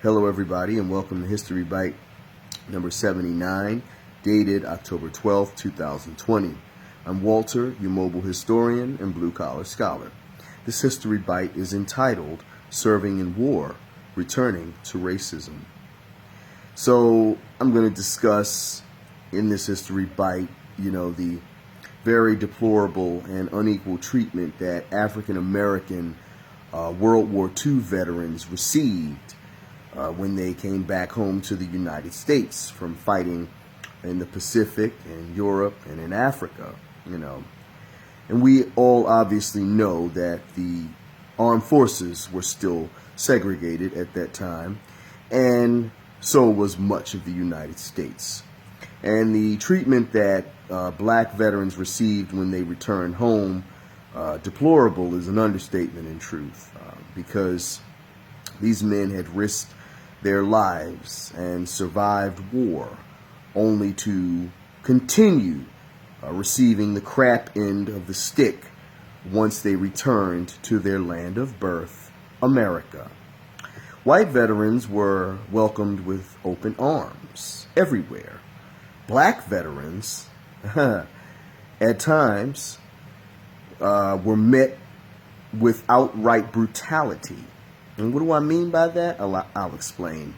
Hello everybody and welcome to History Bite number 79, dated October 12th, 2020. I'm Walter, your mobile historian and blue-collar scholar. This History Bite is entitled Serving in War, Returning to Racism. So I'm going to discuss in this History Bite, the very deplorable and unequal treatment that African American World War II veterans received when they came back home to the United States from fighting in the Pacific and Europe and in Africa, And we all obviously know that the armed forces were still segregated at that time, and so was much of the United States. And the treatment that black veterans received when they returned home, deplorable is an understatement in truth, because these men had risked their lives and survived war only to continue receiving the crap end of the stick once they returned to their land of birth, America. White veterans were welcomed with open arms everywhere. Black veterans, at times, were met with outright brutality. And what do I mean by that? I'll explain.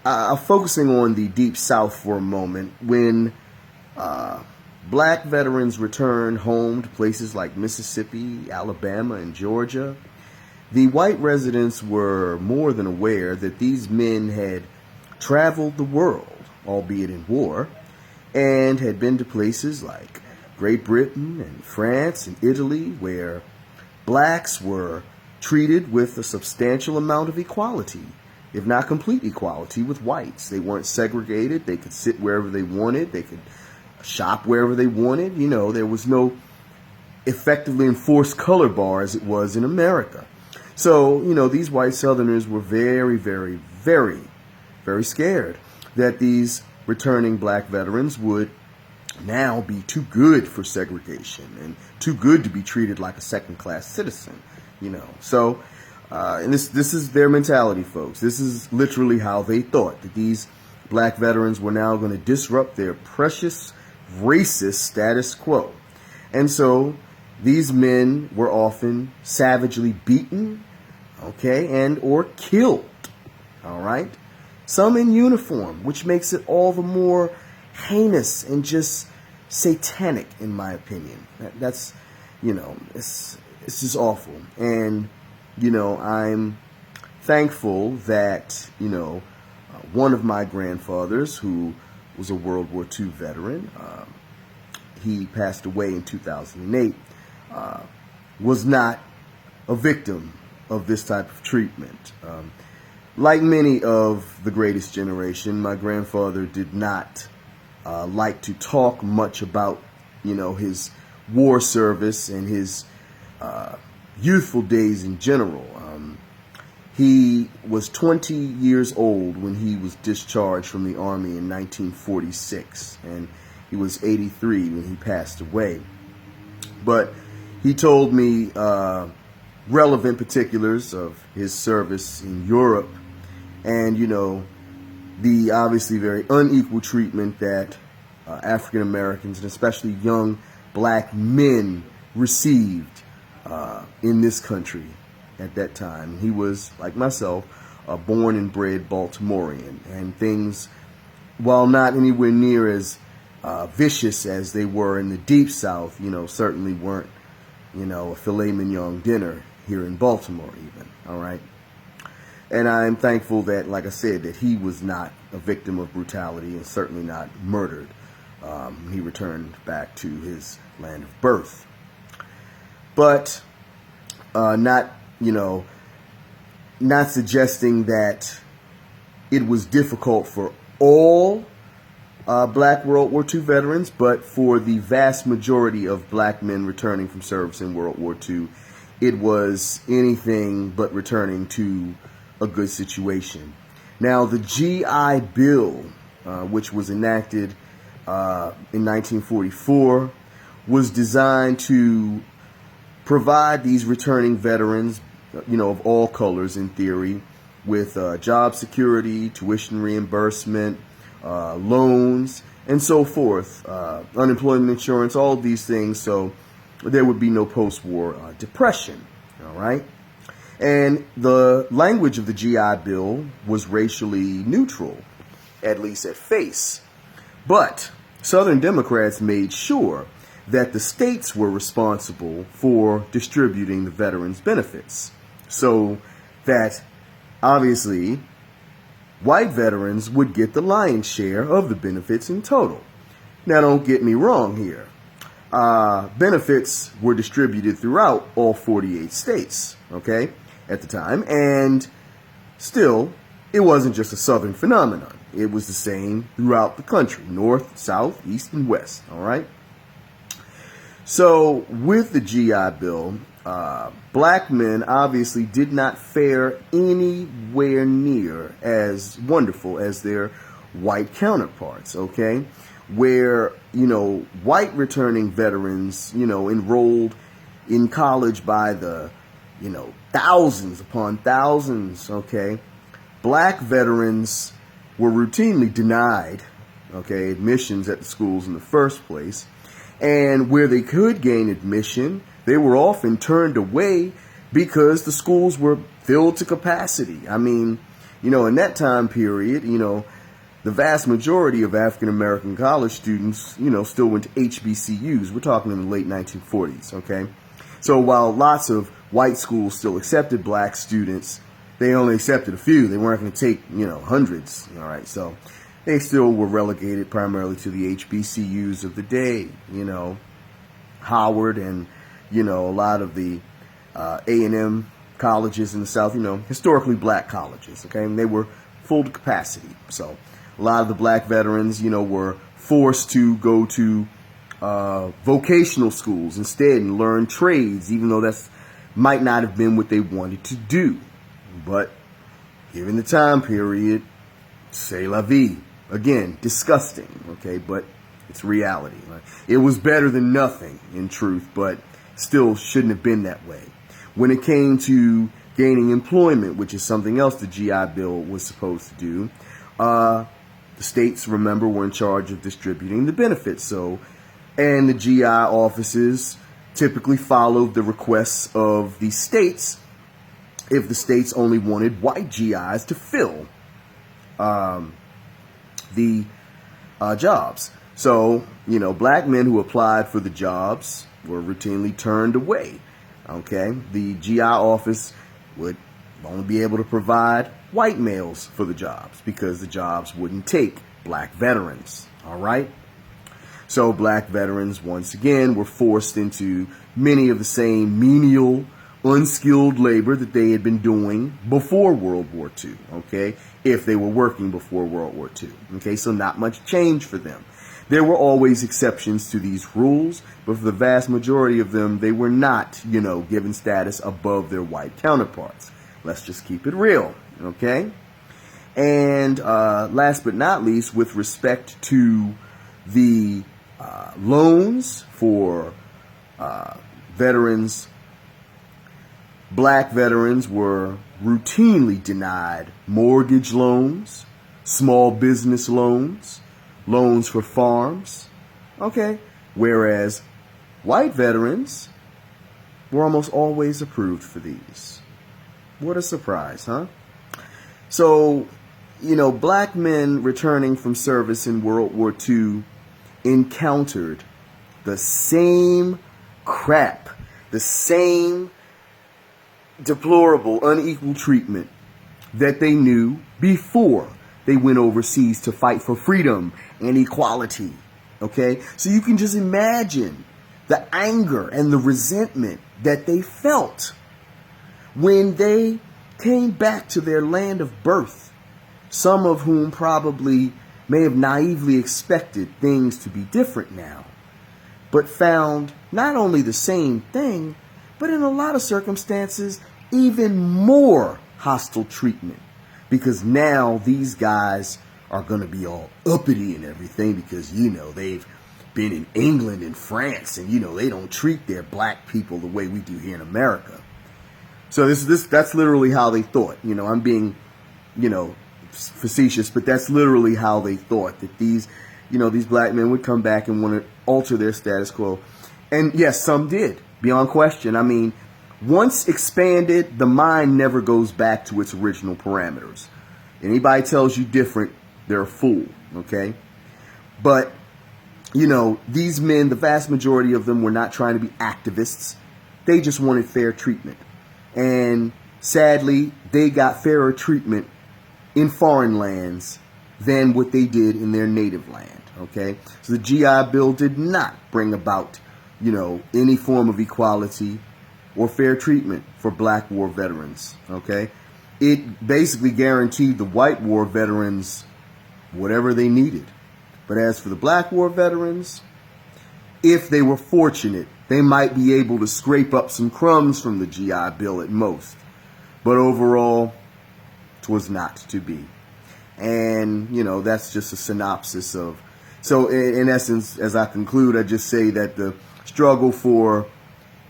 Focusing on the Deep South for a moment, when black veterans returned home to places like Mississippi, Alabama, and Georgia, the white residents were more than aware that these men had traveled the world, albeit in war, and had been to places like Great Britain and France and Italy, where blacks were treated with a substantial amount of equality, if not complete equality, with whites. They weren't segregated. They could sit wherever they wanted. They could shop wherever they wanted. There was no effectively enforced color bar as it was in America. So, these white Southerners were very, very, very, very scared that these returning black veterans would now be too good for segregation and too good to be treated like a second-class citizen. So, and this is their mentality, folks. This is literally how they thought, that these black veterans were now going to disrupt their precious racist status quo. And so these men were often savagely beaten, and or killed, all right? Some in uniform, which makes it all the more heinous and just satanic, in my opinion. That's, it's just awful. And, I'm thankful that, one of my grandfathers, who was a World War II veteran, he passed away in 2008, was not a victim of this type of treatment. Like many of the greatest generation, my grandfather did not like to talk much about, his war service and his youthful days in general. He was 20 years old when he was discharged from the Army in 1946, and he was 83 when he passed away. But he told me relevant particulars of his service in Europe and, the obviously very unequal treatment that African Americans and especially young black men received in this country at that time. He was, like myself, a born and bred Baltimorean, and things, while not anywhere near as vicious as they were in the Deep South, certainly weren't, a filet mignon dinner here in Baltimore even, all right? And I'm thankful that, like I said, that he was not a victim of brutality and certainly not murdered. He returned back to his land of birth. But not suggesting that it was difficult for all black World War II veterans, but for the vast majority of black men returning from service in World War II, it was anything but returning to a good situation. Now, the GI Bill, which was enacted in 1944, was designed to provide these returning veterans, of all colors in theory, with job security, tuition reimbursement, loans, and so forth, unemployment insurance, all of these things, so there would be no post-war depression, all right? And the language of the GI Bill was racially neutral, at least at face. But Southern Democrats made sure that the states were responsible for distributing the veterans' benefits, so that obviously white veterans would get the lion's share of the benefits in total. Now, don't get me wrong here. Benefits were distributed throughout all 48 states, okay, at the time, and still, it wasn't just a Southern phenomenon. It was the same throughout the country, north, south, east, and west, all right? So, with the GI Bill, black men obviously did not fare anywhere near as wonderful as their white counterparts, okay? Where, white returning veterans, enrolled in college by the, thousands upon thousands, okay? Black veterans were routinely denied, okay, admissions at the schools in the first place. And where they could gain admission, they were often turned away because the schools were filled to capacity. I mean, in that time period, the vast majority of African American college students, still went to HBCUs. We're talking in the late 1940s, okay? So while lots of white schools still accepted black students, they only accepted a few. They weren't going to take, hundreds, all right? So they still were relegated primarily to the HBCUs of the day, Howard and, a lot of the A&M colleges in the South, historically black colleges, okay? And they were full to capacity. So a lot of the black veterans, were forced to go to vocational schools instead and learn trades, even though that's might not have been what they wanted to do. But given the time period, c'est la vie. Again, disgusting, okay, but it's reality. Right? It was better than nothing, in truth, but still shouldn't have been that way. When it came to gaining employment, which is something else the GI Bill was supposed to do, the states, remember, were in charge of distributing the benefits. And the GI offices typically followed the requests of the states if the states only wanted white GIs to fill the jobs. So, black men who applied for the jobs were routinely turned away, okay? The GI office would only be able to provide white males for the jobs because the jobs wouldn't take black veterans, all right? So black veterans, once again, were forced into many of the same menial, unskilled labor that they had been doing before World War II, okay? If they were working before World War II, okay? So not much change for them. There were always exceptions to these rules, but for the vast majority of them, they were not, given status above their white counterparts. Let's just keep it real, okay? And last but not least, with respect to the loans for veterans, black veterans were routinely denied mortgage loans, small business loans, loans for farms, okay? Whereas white veterans were almost always approved for these. What a surprise, huh? So, black men returning from service in World War II encountered the same crap, the same deplorable, unequal treatment that they knew before they went overseas to fight for freedom and equality, okay? So you can just imagine the anger and the resentment that they felt when they came back to their land of birth, some of whom probably may have naively expected things to be different now, but found not only the same thing, but in a lot of circumstances, even more hostile treatment. Because now these guys are going to be all uppity and everything because, they've been in England and France and, they don't treat their black people the way we do here in America. So that's literally how they thought. I'm being facetious, but that's literally how they thought, that these black men would come back and want to alter their status quo. And yes, some did, beyond question. I mean, once expanded, the mind never goes back to its original parameters. Anybody tells you different, they're a fool, okay? But, these men, the vast majority of them, were not trying to be activists. They just wanted fair treatment. And sadly, they got fairer treatment in foreign lands than what they did in their native land, okay? So the GI Bill did not bring about, any form of equality or fair treatment for black war veterans, okay? It basically guaranteed the white war veterans whatever they needed. But as for the black war veterans, if they were fortunate, they might be able to scrape up some crumbs from the GI Bill at most. But overall, 'twas not to be. And, that's just a synopsis of... So, in essence, as I conclude, I just say that the struggle for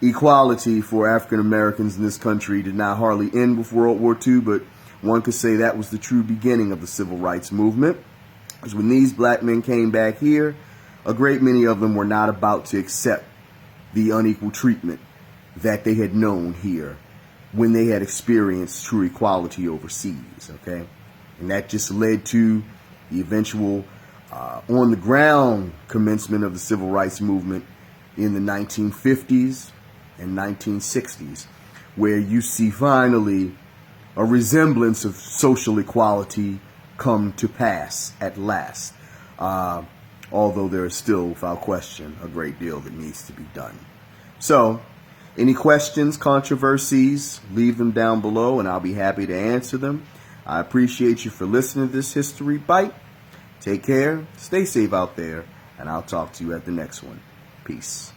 equality for African Americans in this country did not hardly end with World War II, but one could say that was the true beginning of the civil rights movement. Because when these black men came back here, a great many of them were not about to accept the unequal treatment that they had known here when they had experienced true equality overseas, okay? And that just led to the eventual on-the-ground commencement of the civil rights movement in the 1950s and 1960s, where you see finally a resemblance of social equality come to pass at last. Although there is still, without question, a great deal that needs to be done. So, any questions, controversies, leave them down below and I'll be happy to answer them. I appreciate you for listening to this History Bite. Take care, stay safe out there, and I'll talk to you at the next one. Peace.